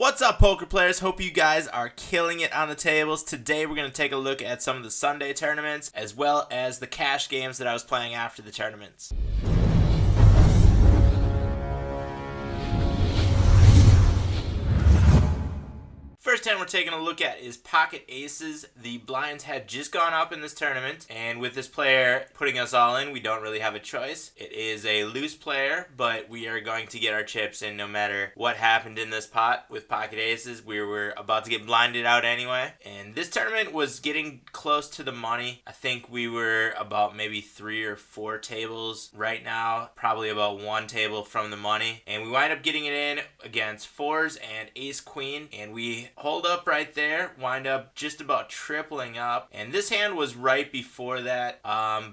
What's up, poker players? Hope you guys are killing it on the tables. Today we're going to take a look at some of the Sunday tournaments as well as the cash games that I was playing after the tournaments. First hand we're taking a look at is pocket aces. The blinds had just gone up in this tournament, and with this player putting us all in, we don't really have a choice. It is a loose player, but we are going to get our chips in no matter what happened in this pot. With pocket aces, we were about to get blinded out anyway, and this tournament was getting close to the money. I think we were about maybe 3 or 4 tables right now, probably about 1 table from the money, and we wind up getting it in against fours and ace queen, and we hold up right there, wind up just about tripling up, and this hand was right before that,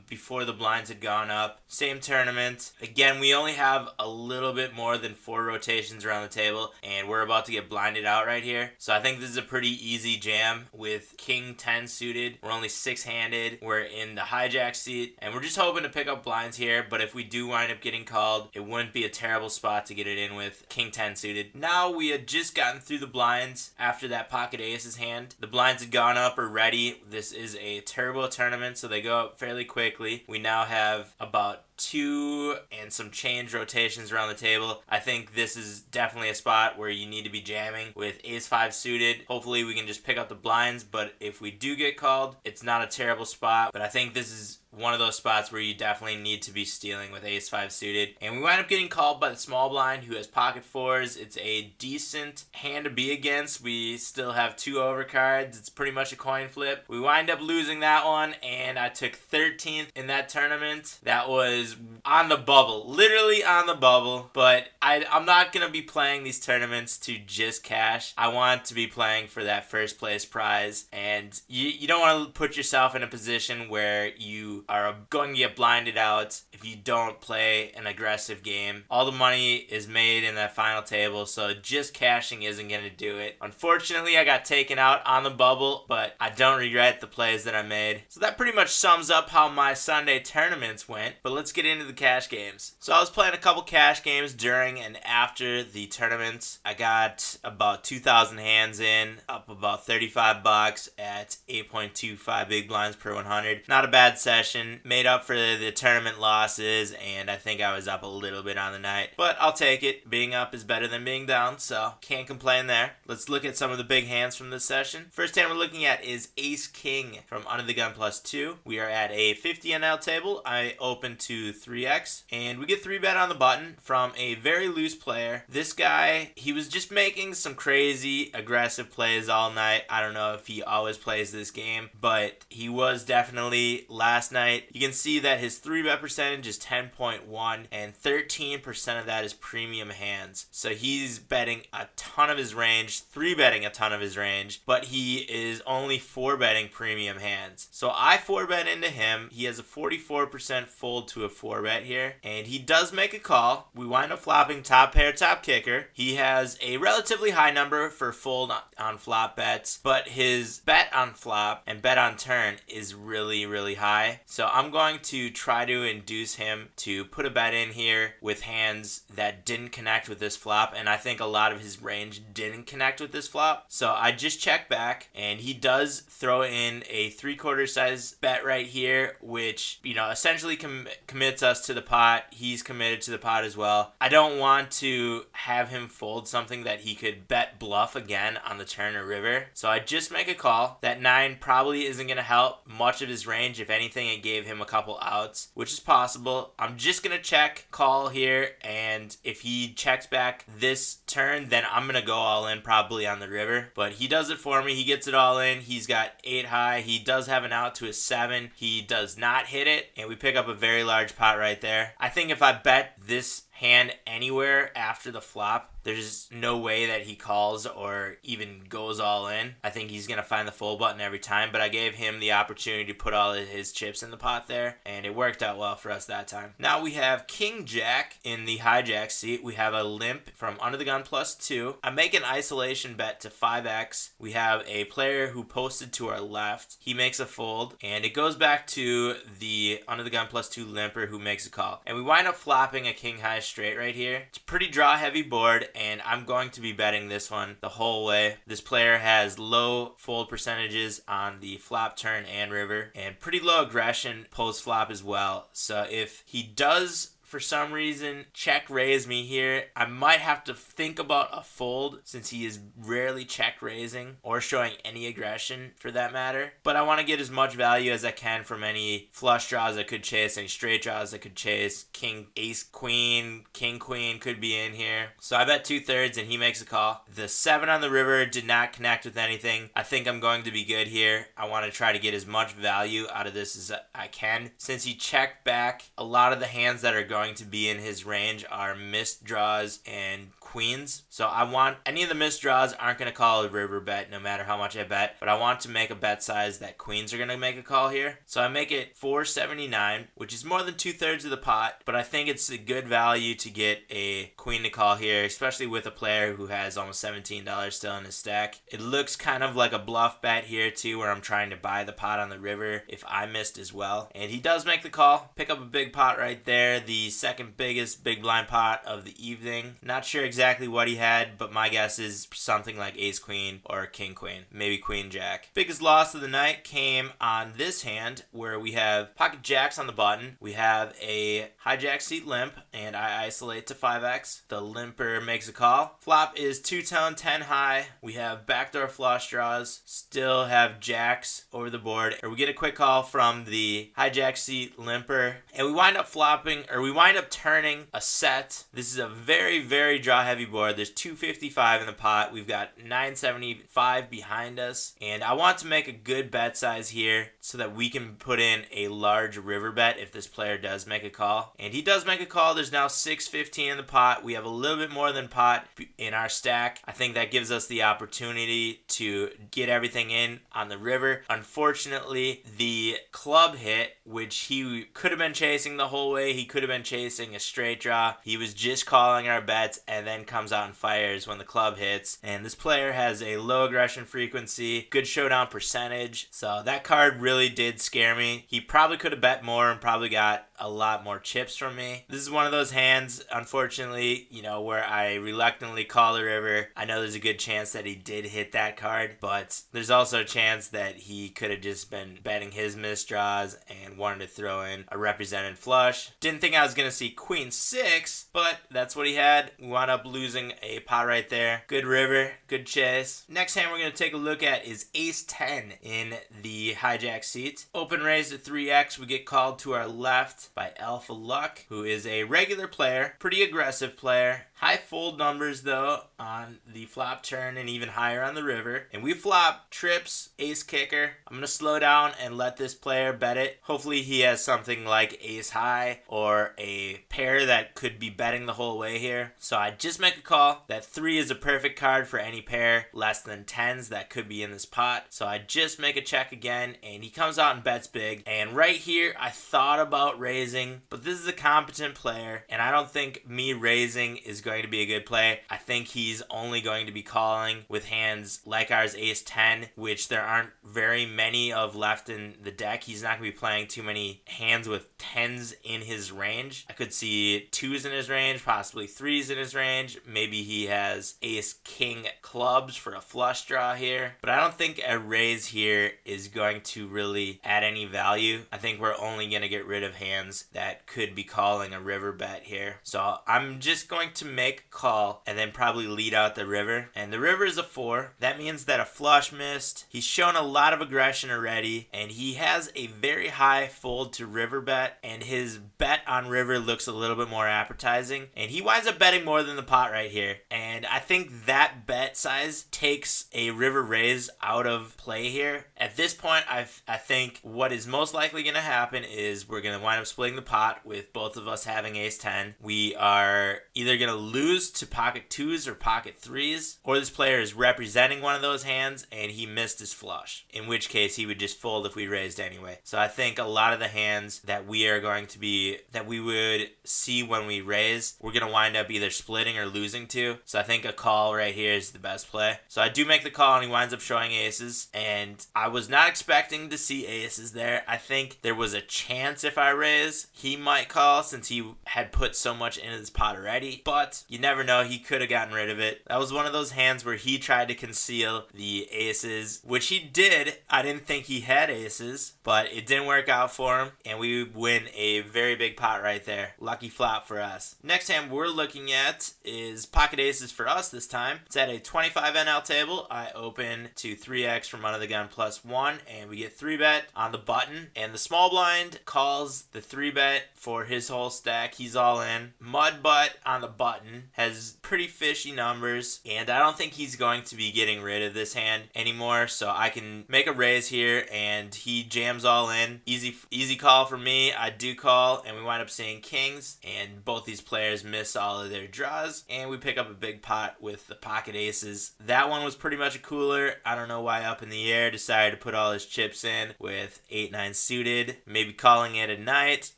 before the blinds had gone up. Same tournament. Again, we only have a little bit more than 4 rotations around the table, and we're about to get blinded out right here. So I think this is a pretty easy jam with king 10 suited. We're only 6-handed. We're in the hijack seat, and we're just hoping to pick up blinds here, but if we do wind up getting called, it wouldn't be a terrible spot to get it in with king 10 suited. Now we had just gotten through the blinds after that pocket aces hand. The blinds had gone up already. This is a turbo tournament, so they go up fairly quickly. We now have about 2 and some change rotations around the table. I think this is definitely a spot where you need to be jamming with ace 5 suited. Hopefully we can just pick up the blinds, but if we do get called, it's not a terrible spot. But I think this is one of those spots where you definitely need to be stealing with ace 5 suited. And we wind up getting called by the small blind who has pocket 4s. It's a decent hand to be against. We still have 2 overcards. It's pretty much a coin flip. We wind up losing that one, and I took 13th in that tournament. That was on the bubble, literally on the bubble. But I'm not going to be playing these tournaments to just cash. I want to be playing for that first place prize, and you don't want to put yourself in a position where you are going to get blinded out if you don't play an aggressive game. All the money is made in that final table, so just cashing isn't going to do it. Unfortunately, I got taken out on the bubble, but I don't regret the plays that I made. So that pretty much sums up how my Sunday tournaments went, but let's get into the cash games. So I was playing a couple cash games during and after the tournaments. I got about 2,000 hands in, up about 35 bucks at 8.25 big blinds per 100. Not a bad session. Made up for the tournament losses, and I think I was up a little bit on the night, but I'll take it. Being up is better than being down, so can't complain there. Let's look at some of the big hands from this session. First hand we're looking at is ace king from Under the Gun +2. We are at a 50 NL table. I open to 3x, and we get 3-bet on the button from a very loose player. This guy, he was just making some crazy aggressive plays all night. I don't know if he always plays this game, but he was definitely last night. You can see that his 3-bet percentage is 10.1, and 13% of that is premium hands. So he's betting a ton of his range, 3-betting a ton of his range, but he is only 4-betting premium hands. So I 4-bet into him. He has a 44% fold to a 4-bet here, and he does make a call. We wind up flopping top pair, top kicker. He has a relatively high number for fold on flop bets, but his bet on flop and bet on turn is really, really high. So I'm going to try to induce him to put a bet in here with hands that didn't connect with this flop, and I think a lot of his range didn't connect with this flop. So I just check back, and he does throw in a 3/4 size bet right here, which, you know, essentially commits us to the pot. He's committed to the pot as well. I don't want to have him fold something that he could bet bluff again on the turn or river. So I just make a call. That 9 probably isn't going to help much of his range. If anything, it gave him a couple outs, which is possible. I'm just going to check call here, and if he checks back this turn, then I'm going to go all in probably on the river. But he does it for me. He gets it all in. He's got 8 high. He does have an out to a 7. He does not hit it, and we pick up a very large pot right there. I think if I bet this hand anywhere after the flop, there's no way that he calls or even goes all in. I think he's going to find the fold button every time, but I gave him the opportunity to put all of his chips in the pot there, and it worked out well for us that time. Now we have king jack in the hijack seat. We have a limp from Under the Gun +2. I make an isolation bet to 5x. We have a player who posted to our left. He makes a fold, and it goes back to the Under the Gun +2 limper who makes a call. And we wind up flopping a king high straight right here. It's a pretty draw heavy board, and I'm going to be betting this one the whole way. This player has low fold percentages on the flop, turn, and river, and pretty low aggression post flop as well. So if he does for some reason check raise me here, I might have to think about a fold since he is rarely check raising or showing any aggression for that matter. But I want to get as much value as I can from any flush draws I could chase, any straight draws I could chase. King, ace, queen, king, queen could be in here. So I bet 2/3 and he makes a call. The 7 on the river did not connect with anything. I think I'm going to be good here. I want to try to get as much value out of this as I can. Since he checked back, a lot of the hands that are going to be in his range are missed draws and queens. So I want any of the missed draws aren't going to call a river bet no matter how much I bet, but I want to make a bet size that queens are going to make a call here. So I make it 479, which is more than 2/3 of the pot, but I think it's a good value to get a queen to call here, especially with a player who has almost $17 still in his stack. It looks kind of like a bluff bet here too, where I'm trying to buy the pot on the river if I missed as well. And he does make the call, pick up a big pot right there, the second biggest big blind pot of the evening. Not sure exactly what he had, but my guess is something like ace queen or king queen, maybe queen jack. Biggest loss of the night came on this hand where we have pocket jacks on the button. We have a hijack seat limp and I isolate to 5x. The limper makes a call. Flop is 2-tone 10 high. We have backdoor flush draws, still have jacks over the board. Or we get a quick call from the hijack seat limper and we wind up flopping, or we wind up turning a set. This is a very, very draw heavy board. There's 255 in the pot. We've got 975 behind us. And I want to make a good bet size here so that we can put in a large river bet if this player does make a call. And he does make a call. There's now 615 in the pot. We have a little bit more than pot in our stack. I think that gives us the opportunity to get everything in on the river. Unfortunately, the club hit, which he could have been chasing the whole way. He could have been chasing a straight draw. He was just calling our bets and then comes out and fires when the club hits. And this player has a low aggression frequency, good showdown percentage. So that card really did scare me. He probably could have bet more and probably got a lot more chips from me. This is one of those hands, unfortunately, where I reluctantly call the river. I know there's a good chance that he did hit that card, but there's also a chance that he could have just been betting his missed draws and wanted to throw in a represented flush. Didn't think I was going to see queen 6, but that's what he had. We wound up losing a pot right there. Good river, good chase. Next hand we're going to take a look at is ace 10 in the hijack seat. Open raise at 3x. We get called to our left by Alpha Luck, who is a regular player, pretty aggressive player. High fold numbers though on the flop turn and even higher on the river. And we flop trips, ace kicker. I'm going to slow down and let this player bet it. Hopefully he has something like ace high or a pair that could be betting the whole way here. So I just make a call. That 3 is a perfect card for any pair less than 10s that could be in this pot. So I just make a check again and he comes out and bets big. And right here I thought about raising, but this is a competent player and I don't think me raising is going to be a good play. I think he's only going to be calling with hands like ours, ace 10, which there aren't very many of left in the deck. He's not going to be playing too many hands with 10s in his range. I could see 2s in his range, possibly 3s in his range. Maybe he has ace king clubs for a flush draw here, but I don't think a raise here is going to really add any value. I think we're only going to get rid of hands that could be calling a river bet here. So I'm just going to make a call and then probably lead out the river. And the river is a 4. That means that a flush missed. He's shown a lot of aggression already and he has a very high fold to river bet, and his bet on river looks a little bit more appetizing, and he winds up betting more than the pot right here. And I think that bet size takes a river raise out of play here. At this point, I think what is most likely going to happen is we're going to wind up splitting the pot with both of us having ace 10. We are either going to lose to pocket 2s or pocket 3s, or this player is representing one of those hands and he missed his flush, in which case he would just fold if we raised anyway. So I think a lot of the hands that we would see when we raise, we're going to wind up either splitting or losing to. So I think a call right here is the best play. So I do make the call and he winds up showing aces, and I was not expecting to see aces there. I think there was a chance if I raise, he might call since he had put so much into this pot already, but you never know, he could have gotten rid of it. That was one of those hands where he tried to conceal the aces, which he did. I didn't think he had aces, but it didn't work out for him, and we win a very big pot right there. Lucky flop for us. Next hand we're looking at is pocket aces for us this time. It's at a 25 NL table. I open to 3x from under the gun +1, and we get 3-bet on the button, and the small blind calls the 3-bet for his whole stack. He's all in. Mud butt on the button has pretty fishy numbers, and I don't think he's going to be getting rid of this hand anymore, so I can make a raise here, and he jams all in. Easy call for me. I do call, and we wind up seeing kings, and both these players miss all of their draws, and we pick up a big pot with the pocket aces. That one was pretty much a cooler. I don't know why Up in the Air decided to put all his chips in with 8-9 suited, maybe calling it a night,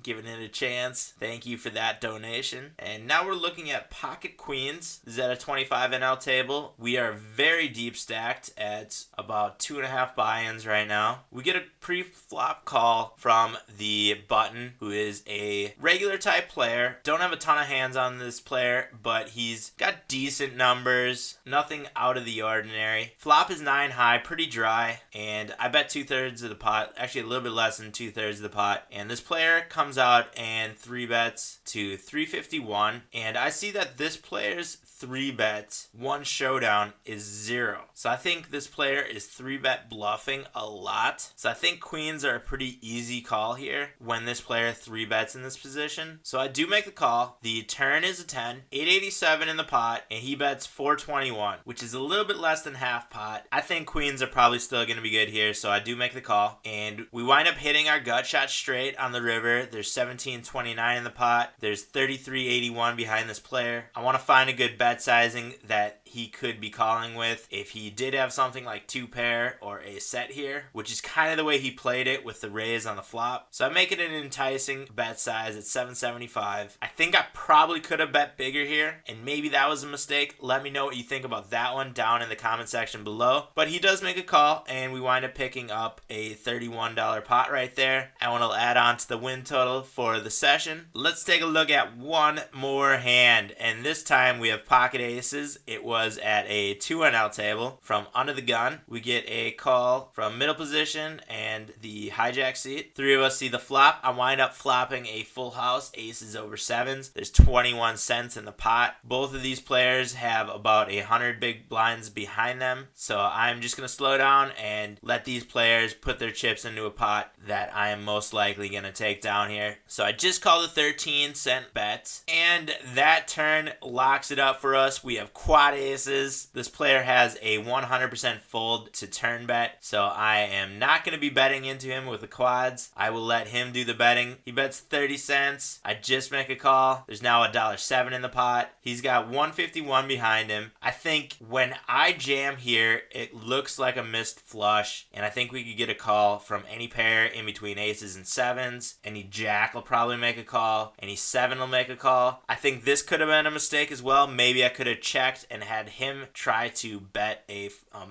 giving it a chance. Thank you for that donation. And now we're looking at pocket queens. This is at a 25 NL table. We are very deep stacked at about 2.5 buy-ins right now. We get a pre-flop call from the button, who is a regular type player. Don't have a ton of hands on this player, but he's got decent numbers, nothing out of the ordinary. Flop is 9 high, pretty dry, and I bet 2/3 of the pot, actually a little bit less than 2/3 of the pot, and this player comes out and 3-bets to 351, and I see that this player's 3-bet one showdown is 0. So I think this player is 3-bet bluffing a lot. So I think queens are a pretty easy call here when this player 3-bets in this position. So I do make the call. The turn is a 10, 887 in the pot, and he bets 421, which is a little bit less than half pot. I think queens are probably still going to be good here, so I do make the call. And we wind up hitting our gut shot straight on the river. There's 1729 in the pot. There's 3381 behind this player. I want to find a good bet sizing that he could be calling with if he did have something like 2-pair or a set here, which is kind of the way he played it with the raise on the flop. So I make it an enticing bet size at 775. I think I probably could have bet bigger here, and maybe that was a mistake. Let me know what you think about that one down in the comment section below. But he does make a call, and we wind up picking up a $31 pot right there. I want to add on to the win total for the session. Let's take a look at one more hand, and this time we have pocket aces. It was at a 2NL table from under the gun. We get a call from middle position and the hijack seat. 3 of us see the flop. I wind up flopping a full house, aces over 7s. There's 21 cents in the pot. Both of these players have about 100 big blinds behind them, so I'm just going to slow down and let these players put their chips into a pot that I am most likely going to take down here. So I just call the 13-cent bet, and that turn locks it up for us. We have quad aces. This player has a 100% fold to turn bet, so I am not going to be betting into him with the quads. I will let him do the betting. He bets 30 cents. I just make a call. There's now $1.07 in the pot. He's got 151 behind him. I think when I jam here, it looks like a missed flush, and I think we could get a call from any pair in between aces and 7s. Any jack will probably make a call. Any 7 will make a call. I think this could have been a mistake as well. Maybe I could have checked and had him try to bet a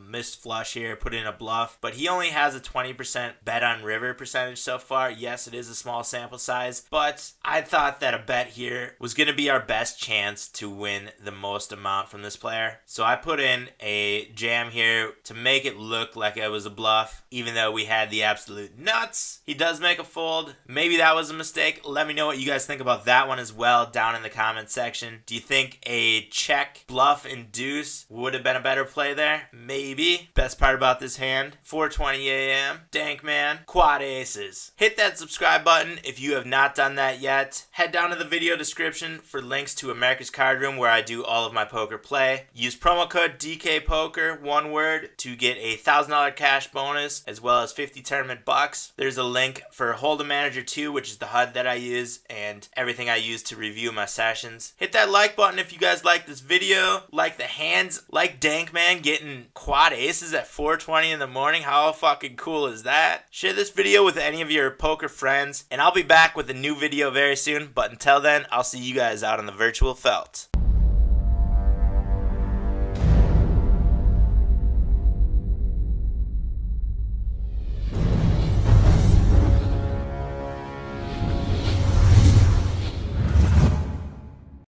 missed flush here, put in a bluff, but he only has a 20% bet on river percentage so far. Yes, it is a small sample size, but I thought that a bet here was going to be our best chance to win the most amount from this player. So I put in a jam here to make it look like it was a bluff, even though we had the absolute nuts. He does make a fold. Maybe that was a mistake. Let me know what you guys think about that one as well down in the comment section. Do you think a check bluff induced deuce would have been a better play there. Maybe. Best part about this hand, 4:20 a.m. Dankmann, quad aces. Hit that subscribe button if you have not done that yet. Head down to the video description for links to America's Card Room where I do all of my poker play. Use promo code DKPoker, one word, to get a $1,000 cash bonus as well as 50 tournament bucks. There's a link for Hold'em Manager 2, which is the HUD that I use and everything I use to review my sessions. Hit that like button if you guys like this video. Like the hands, like Dankmann getting quad aces at 4:20 in the morning. How fucking cool is that? Share this video with any of your poker friends, and I'll be back with a new video very soon. But until then, I'll see you guys out on the virtual felt.